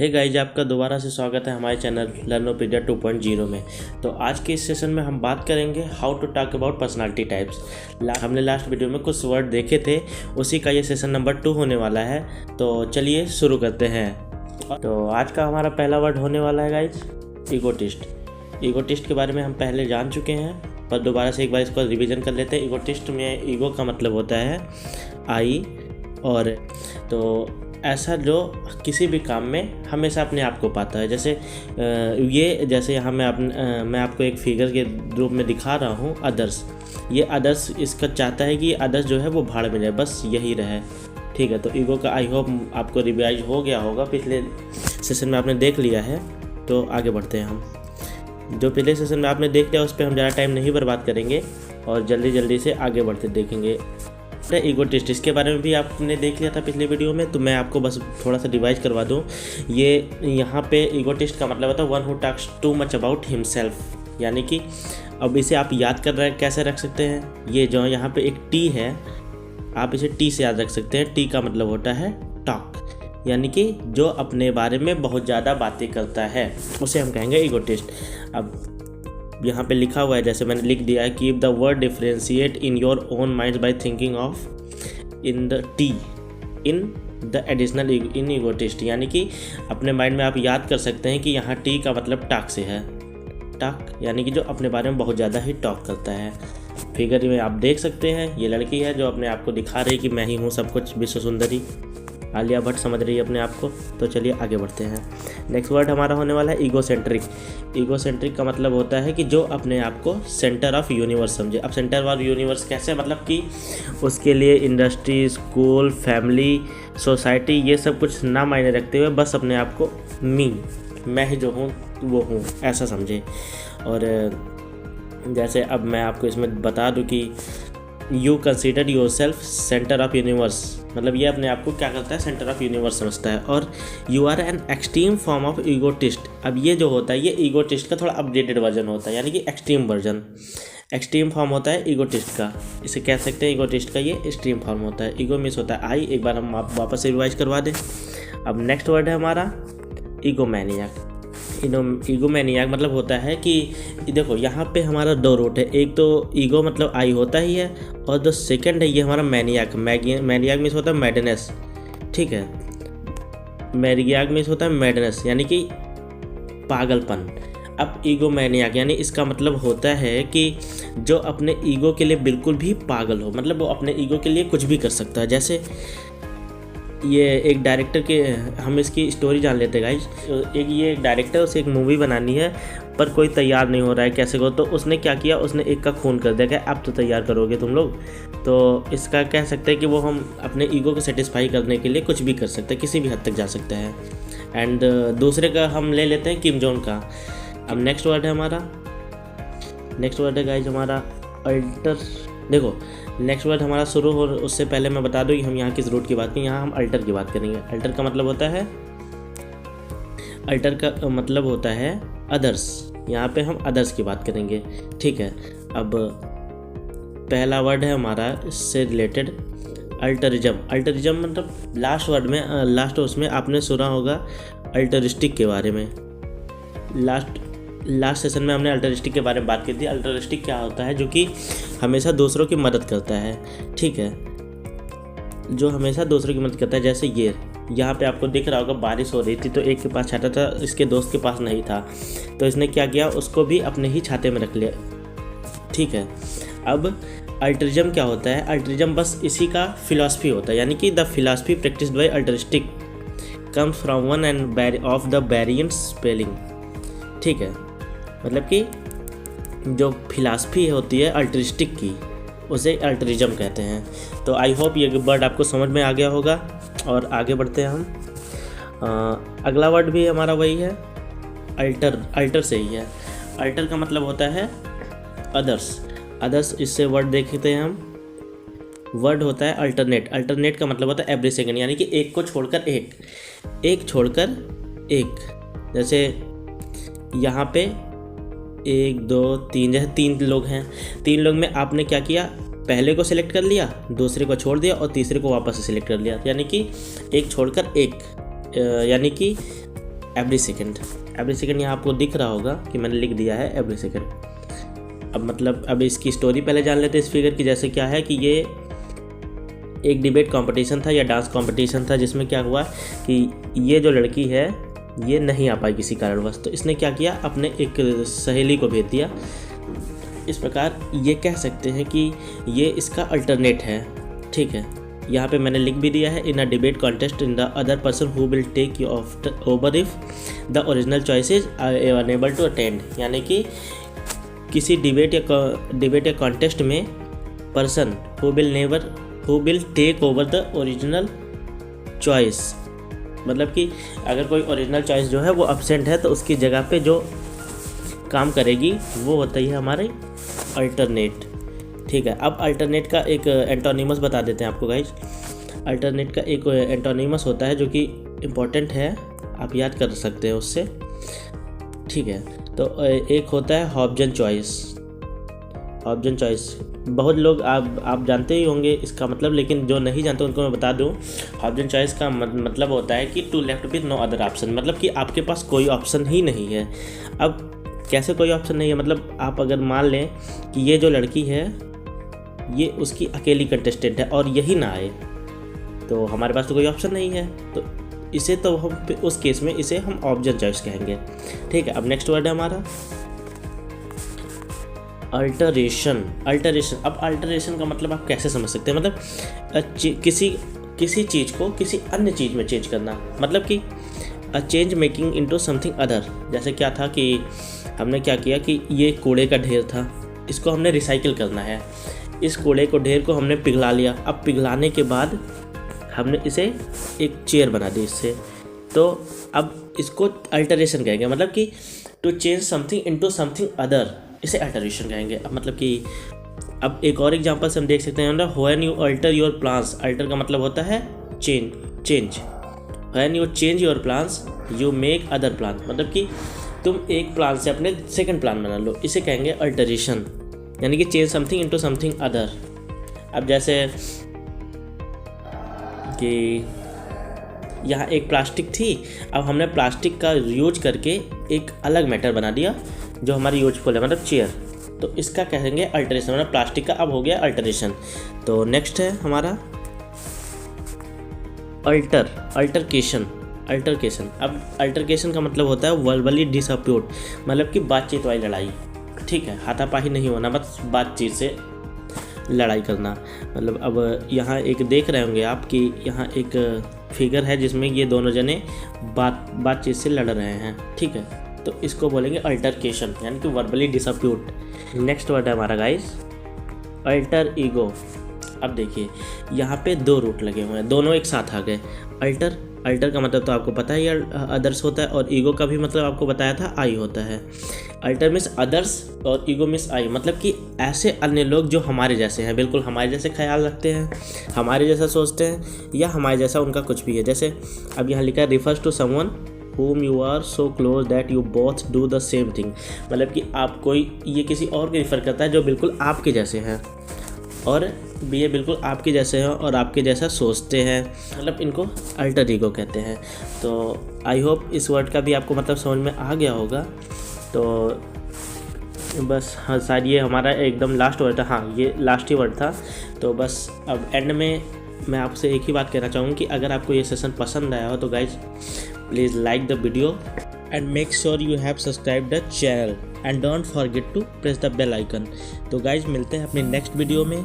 Hey guys, आपका दोबारा से स्वागत है हमारे चैनल लर्नोपीडिया 2.0 में। तो आज के इस सेशन में हम बात करेंगे how to talk about personality types. हमने लास्ट वीडियो में कुछ वर्ड देखे थे, उसी का ये सेशन नंबर 2 होने वाला है। तो चलिए शुरू करते हैं। तो आज का हमारा पहला वर्ड होने वाला है गाइज ईगोटिस्ट। ईगोटिस्ट के बारे में हम पहले जान चुके हैं, पर दोबारा से एक बार इसको रिवीजन कर लेते हैं। ईगोटिस्ट में ईगो का मतलब होता है आई, और तो ऐसा जो किसी भी काम में हमेशा अपने आप को पाता है। जैसे यहाँ मैं आपको एक फिगर के रूप में दिखा रहा हूँ अदर्स। ये अदर्स इसका चाहता है कि अदर्स जो है वो भाड़ में जाए, बस यही रहे। ठीक है, तो ईगो का आई होप आपको रिवाइज हो गया होगा, पिछले सेशन में आपने देख लिया है। तो आगे बढ़ते हैं हम। जो पिछले सेशन में आपने देख लिया उस पर हम ज़्यादा टाइम नहीं बर्बाद करेंगे और जल्दी से आगे बढ़ते देखेंगे। ईगोटिस्ट, इसके बारे में भी आपने देख लिया था पिछले वीडियो में, तो मैं आपको बस थोड़ा सा रिवाइज करवा दूं। ये यहाँ पे ईगोटिस्ट का मतलब होता है one who talks too much about himself, यानी कि अब इसे आप याद कर रहे हैं कैसे रख सकते हैं। ये जो यहाँ पे एक टी है, आप इसे टी से याद रख सकते हैं। टी का मतलब होता है टॉक, यानी कि जो अपने बारे में बहुत ज़्यादा बातें करता है उसे हम कहेंगे ईगोटिस्ट। अब यहाँ पे लिखा हुआ है, जैसे मैंने लिख दिया है, keep the word differentiate in your own mind by thinking of in the T in the additional in egotist, यानी कि अपने माइंड में आप याद कर सकते हैं कि यहाँ टी का मतलब टॉक से है। टॉक यानी कि जो अपने बारे में बहुत ज़्यादा ही टॉक करता है। फिगर में आप देख सकते हैं, ये लड़की है जो अपने आप को दिखा रही है कि मैं ही हूँ सब कुछ, विश्व सुंदरी। आलिया भट्ट समझ रही है अपने आप को। तो चलिए आगे बढ़ते हैं। नेक्स्ट वर्ड हमारा होने वाला है ईगोसेंट्रिक। ईगोसेंट्रिक का मतलब होता है कि जो अपने आप को सेंटर ऑफ यूनिवर्स समझे। अब सेंटर ऑफ यूनिवर्स कैसे, मतलब कि उसके लिए इंडस्ट्री, स्कूल, फैमिली, सोसाइटी ये सब कुछ ना मायने रखते हुए बस अपने आप को मैं ही जो हूँ वो हूँ ऐसा समझे। और जैसे अब मैं आपको इसमें बता दूँ कि you consider your self centre of universe, मतलब ये अपने आप को क्या करता है, सेंटर ऑफ यूनिवर्स समझता है। और you are an extreme form of egotist. अब ये जो होता है ये ईगोटिस्ट का थोड़ा अपडेटेड वर्जन होता है, यानी कि एक्सट्रीम वर्जन। एक्सट्रीम फॉर्म होता है ईगोटिस्ट का, इसे कह सकते हैं ईगोटिस्ट का ये एक्सट्रीम फॉर्म होता है। ईगो मिस होता है आई, एक बार हम वापस से रिवाइज करवा दें। अब नेक्स्ट वर्ड है हमारा ईगोमैनियाक। ईगोमैनियाक मतलब होता है कि देखो यहाँ पे हमारा दो रूट है, एक तो ईगो मतलब आई होता ही है, और जो सेकंड है ये हमारा मैनियाक। मैनियाक मीन्स होता है मैडनेस। ठीक है, मैनियाक मीन्स होता है मैडनेस, यानी कि पागलपन। अब ईगोमैनियाक यानी इसका मतलब होता है कि जो अपने ईगो के लिए बिल्कुल भी पागल हो, मतलब वो अपने ईगो के लिए कुछ भी कर सकता है। जैसे ये एक डायरेक्टर के, हम इसकी स्टोरी जान लेते हैं गाइज। एक डायरेक्टर, उसे एक मूवी बनानी है पर कोई तैयार नहीं हो रहा है कैसे को, तो उसने क्या किया, उसने एक का खून कर दिया। क्या अब तो तैयार करोगे तुम लोग। तो इसका कह सकते हैं कि वो हम अपने ईगो को सेटिस्फाई करने के लिए कुछ भी कर सकते हैं, किसी भी हद तक जा सकते हैं। एंड दूसरे का हम ले लेते हैं किम जोंग का। अब नेक्स्ट वर्ड है हमारा, नेक्स्ट वर्ड है गाइज हमारा अल्टर। देखो नेक्स्ट वर्ड हमारा शुरू हो उससे पहले मैं बता दूं कि हम यहाँ किस रूट की बात करें। यहाँ हम अल्टर की बात करेंगे। अल्टर का मतलब होता है, अल्टर का मतलब होता है अदर्स। यहाँ पे हम अदर्स की बात करेंगे। ठीक है, अब पहला वर्ड है हमारा इससे रिलेटेड अल्टरिज्म। अल्टरिज्म मतलब लास्ट उसमें आपने सुना होगा अल्टरिस्टिक के बारे में। लास्ट सेशन में हमने अल्टरिस्टिक के बारे में बात की थी। अल्टरिस्टिक क्या होता है, जो कि हमेशा दूसरों की मदद करता है। ठीक है, जो हमेशा दूसरों की मदद करता है। जैसे ये यहाँ पे आपको दिख रहा होगा, बारिश हो रही थी तो एक के पास छाता था, इसके दोस्त के पास नहीं था, तो इसने क्या किया, उसको भी अपने ही छाते में रख लिया। ठीक है, अब अल्टरिज्म क्या होता है, अल्टरिज्म बस इसी का फिलॉसफी होता है, यानी कि the philosophy practised by altruistic comes from one end of the variant spelling. ठीक है, मतलब कि जो फिलॉसफी होती है अल्टरिस्टिक की, उसे अल्टरिज्म कहते हैं। तो आई होप ये वर्ड आपको समझ में आ गया होगा, और आगे बढ़ते हैं हम। अगला वर्ड भी हमारा वही है, अल्टर से ही है। अल्टर का मतलब होता है अदर्स। इससे वर्ड देखते हैं हम। वर्ड होता है अल्टरनेट। अल्टरनेट का मतलब होता है एवरी सेकेंड, यानी कि एक को छोड़कर एक छोड़कर एक। जैसे यहाँ पे 1 2 3, जैसे 3 लोग हैं, 3 लोग में आपने क्या किया, पहले को सिलेक्ट कर लिया, दूसरे को छोड़ दिया और तीसरे को वापस से सिलेक्ट कर लिया, यानी कि एक छोड़कर एक, यानी कि एवरी सेकेंड। एवरी सेकेंड यहाँ आपको दिख रहा होगा कि मैंने लिख दिया है एवरी सेकेंड। अब मतलब अब इसकी स्टोरी पहले जान लेते हैं इस फिगर की। जैसे क्या है कि ये एक डिबेट कंपटीशन था या डांस कंपटीशन था, जिसमें क्या हुआ कि ये जो लड़की है ये नहीं आ पाई किसी कारणवश, तो इसने क्या किया, अपने एक सहेली को भेज दिया। इस प्रकार ये कह सकते हैं कि ये इसका अल्टरनेट है। ठीक है, यहाँ पे मैंने लिख भी दिया है, in a debate contest in the other person who will take you over if the original choices are unable to attend. यानी कि किसी डिबेट या कॉन्टेस्ट में person who will take over the original choice, मतलब कि अगर कोई original choice जो है वो अब्सेंट है तो उसकी जगह पे जो काम करेगी वो होता है हमारे अल्टरनेट। ठीक है, अब अल्टरनेट का एक एंटोनिमस बता देते हैं आपको गाइज। अल्टरनेट का एक एंटोनिमस होता है जो कि इम्पोर्टेंट है, आप याद कर सकते हैं उससे। ठीक है, तो एक होता है हॉब्जन चॉइस। हॉब्जन चॉइस बहुत लोग आप जानते ही होंगे इसका मतलब, लेकिन जो नहीं जानते उनको मैं बता दूं। हॉब्जन चॉइस का मतलब होता है कि to left with no other option, मतलब कि आपके पास कोई ऑप्शन ही नहीं है। अब कैसे कोई ऑप्शन नहीं है, मतलब आप अगर मान लें कि ये जो लड़की है ये उसकी अकेली कंटेस्टेंट है और यही ना आए, तो हमारे पास तो कोई ऑप्शन नहीं है, तो इसे तो हम उस केस में इसे हम ऑब्जन चॉइस कहेंगे। ठीक है, अब नेक्स्ट वर्ड है हमारा अल्टरेशन। अब अल्टरेशन का मतलब आप कैसे समझ सकते हैं, मतलब किसी चीज़ को किसी अन्य चीज़ में चेंज करना, मतलब कि a change making into something other. जैसे क्या था कि हमने क्या किया कि ये कूड़े का ढेर था, इसको हमने रिसाइकिल करना है। इस कूड़े को ढेर को हमने पिघला लिया, अब पिघलाने के बाद हमने इसे एक चेयर बना दी इससे, तो अब इसको अल्टरेशन कहेंगे, मतलब कि to change something into something other, इसे अल्टरेशन कहेंगे। अब मतलब कि अब एक और एग्जांपल से हम देख सकते हैं, when you alter your plans. Alter का मतलब होता है change. When you change your plans you make other plan, मतलब कि तुम एक प्लान से अपने सेकंड प्लान बना लो, इसे कहेंगे अल्टरेशन, यानी कि change something into something other. अब जैसे कि यहाँ एक प्लास्टिक थी, अब हमने प्लास्टिक का यूज करके एक अलग मैटर बना दिया जो हमारी यूजफुल है, मतलब चेयर, तो इसका कहेंगे अल्टरेशन, मतलब प्लास्टिक का अब हो गया अल्टरेशन। तो नेक्स्ट है हमारा अल्टरकेशन। अब अल्टरकेशन का मतलब होता है वर्बली डिस्प्यूट, मतलब कि बातचीत वाली लड़ाई। ठीक है, हाथापाई नहीं होना, बस बातचीत से लड़ाई करना। मतलब अब यहाँ एक देख रहे होंगे आप कि यहाँ एक फिगर है जिसमें ये दोनों जने बातचीत से लड़ रहे हैं। ठीक है, तो इसको बोलेंगे अल्टरकेशन, यानी कि वर्बली डिस्प्यूट। नेक्स्ट वर्ड है हमारा गाइस अल्टर ईगो। अब देखिए यहाँ पे दो रूट लगे हुए हैं, दोनों एक साथ आ गए। अल्टर का मतलब तो आपको पता ही अदर्स होता है, और ईगो का भी मतलब आपको बताया था आई होता है। अल्टर मीन्स अदर्स और ईगो मीन्स आई, मतलब कि ऐसे अन्य लोग जो हमारे जैसे हैं, बिल्कुल हमारे जैसे ख्याल रखते हैं, हमारे जैसा सोचते हैं, या हमारे जैसा उनका कुछ भी है। जैसे अब यहाँ लिखा है refers to someone whom you are so close that you both do the same thing, मतलब कि आप ये किसी और को रिफ़र करता है जो बिल्कुल आपके जैसे हैं, और ये बिल्कुल आपके जैसे हैं और आपके जैसा सोचते हैं, मतलब इनको अल्टर ईगो कहते हैं। तो आई होप इस वर्ड का भी आपको मतलब समझ में आ गया होगा। तो बस हाँ, शायद ये हमारा एकदम लास्ट वर्ड था। हाँ, ये लास्ट ही वर्ड था। तो बस अब एंड में मैं आपसे एक ही बात कहना चाहूँगा कि अगर आपको ये सेशन पसंद आया हो तो guys please like the video and make sure you have subscribed the channel and don't forget to press the bell icon। तो guys मिलते हैं अपनी नेक्स्ट वीडियो में।